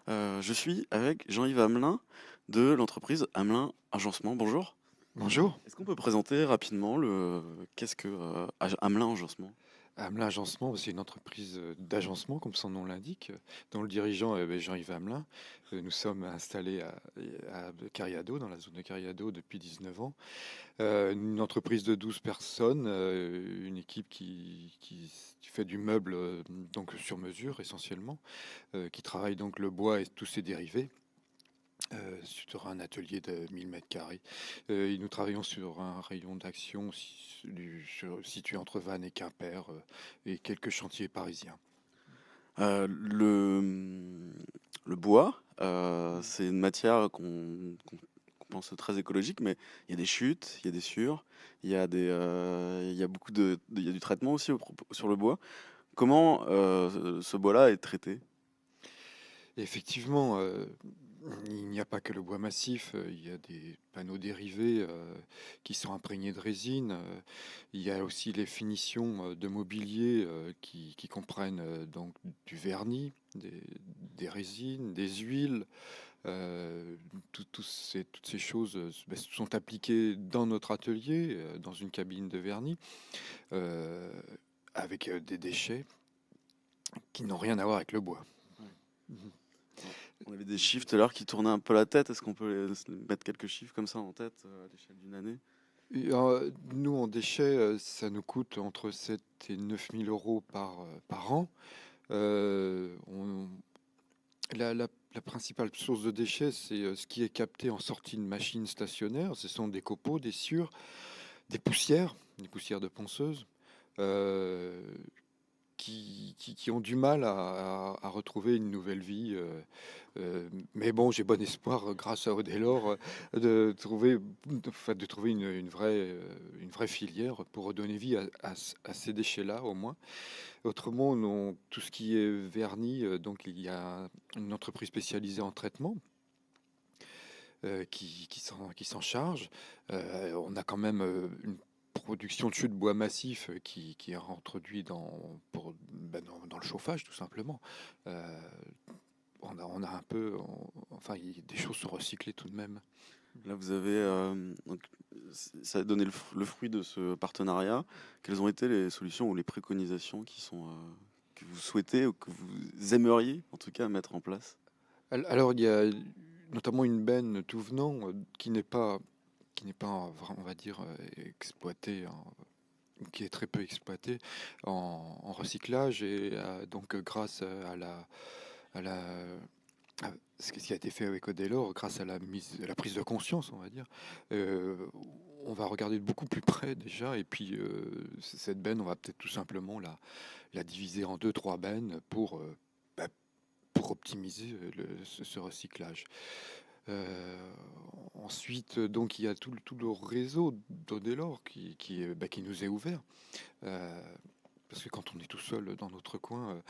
Je suis avec Jean-Yves Hamelin de l'entreprise Hamelin Agencement. Bonjour. Bonjour. Est-ce qu'on peut présenter rapidement qu'est-ce que Hamelin Agencement? Hamelin Agencement, c'est une entreprise d'agencement, comme son nom l'indique, dont le dirigeant est Jean-Yves Hamelin. Nous sommes installés à Cariado, dans la zone de Cariado, depuis 19 ans. Une entreprise de 12 personnes, une équipe qui fait du meuble donc sur mesure essentiellement, qui travaille donc le bois et tous ses dérivés. Sur un atelier de 1000 mètres carrés. Et nous travaillons sur un rayon d'action situé entre Vannes et Quimper, et quelques chantiers parisiens. Le bois, c'est une matière qu'on pense très écologique, mais il y a des chutes, il y a des sûres, il y a il y a du traitement aussi sur le bois. Comment ce bois-là est traité? Et effectivement, il n'y a pas que le bois massif, il y a des panneaux dérivés qui sont imprégnés de résine. Il y a aussi les finitions de mobilier qui comprennent donc du vernis, des résines, des huiles. Toutes ces choses sont appliquées dans notre atelier, dans une cabine de vernis, euh, avec des déchets qui n'ont rien à voir avec le bois. Ouais. Mhm. On avait des chiffres tout à l'heure qui tournaient un peu la tête. Est-ce qu'on peut mettre quelques chiffres comme ça en tête à l'échelle d'une année? Et, nous, en déchets, ça nous coûte entre 7 et 9 000 euros par an. On, la principale source de déchets, c'est ce qui est capté en sortie de machines stationnaires. Ce sont des copeaux, des sciures, des poussières de ponceuse. euh, qui ont du mal à retrouver une nouvelle vie. Mais bon, j'ai bon espoir, grâce à Odélor, de trouver une vraie filière pour redonner vie à ces déchets-là, au moins. Autrement, tout ce qui est vernis, donc il y a une entreprise spécialisée en traitement qui s'en charge. On a quand même une production de chaux de bois massif qui est introduit dans le chauffage, tout simplement. Euh, on a un peu, enfin, des choses sont recyclées tout de même. Là, vous avez donc, ça a donné le fruit de ce partenariat. Quelles ont été les solutions ou les préconisations que vous souhaitez ou que vous aimeriez en tout cas mettre en place? Alors, il y a notamment une benne tout venant qui n'est pas, on va dire, exploitée, qui est très peu exploitée en recyclage et donc grâce à la ce qui a été fait avec Odélor, grâce à la prise de conscience, on va dire, euh, on va regarder de beaucoup plus près déjà, et puis cette benne, on va peut-être tout simplement la diviser en deux, trois bennes bah, pour optimiser ce recyclage. Euh, Ensuite, donc, il y a tout le réseau d'Odélor qui nous est ouvert. Euh, Parce que quand on est tout seul dans notre coin,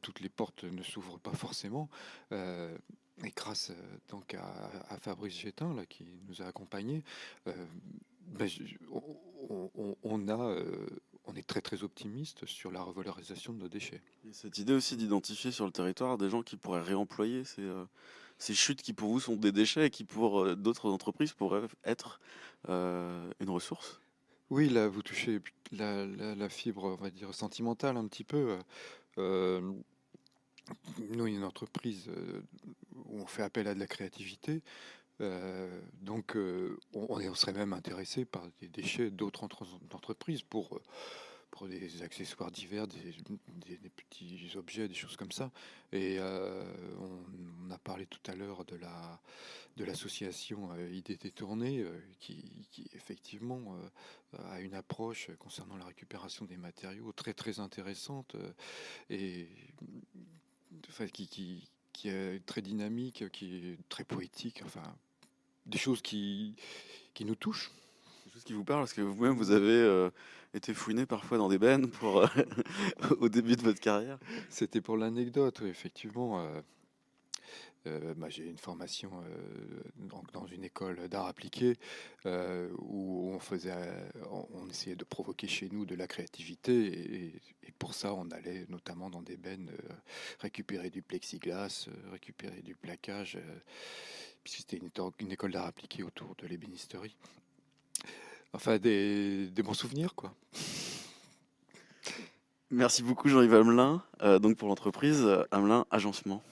toutes les portes ne s'ouvrent pas forcément. Euh, et grâce donc à Fabrice Gétin là, qui nous a accompagnés, euh, bah, je- on est très très optimiste sur la revalorisation de nos déchets. Et cette idée aussi d'identifier sur le territoire des gens qui pourraient réemployer ces chutes qui pour vous sont des déchets et qui pour d'autres entreprises pourraient être une ressource. Oui, là vous touchez la fibre, on va dire, sentimentale un petit peu. Euh, Nous, une entreprise où on fait appel à de la créativité. On serait même intéressé par des déchets d'autres entreprises pour des accessoires divers, des petits objets, des choses comme ça. Et on a parlé tout à l'heure de l'association Idées détournées qui effectivement a une approche concernant la récupération des matériaux très très intéressante et enfin, qui est très dynamique, qui est très poétique, enfin des choses qui nous touchent. Quelque chose qui vous parle parce que vous-même vous avez été fouiné parfois dans des bennes pour au début de votre carrière. C'était pour l'anecdote, oui, effectivement. J'ai une formation dans une école d'art appliqué où on essayait de provoquer chez nous de la créativité et pour ça on allait notamment dans des bennes récupérer du plexiglas, récupérer du plaquage, puisque c'était une école d'art appliqué autour de l'ébénisterie. Enfin des bons souvenirs quoi. Merci beaucoup Jean-Yves Hamelin, donc pour l'entreprise Hamelin Agencement.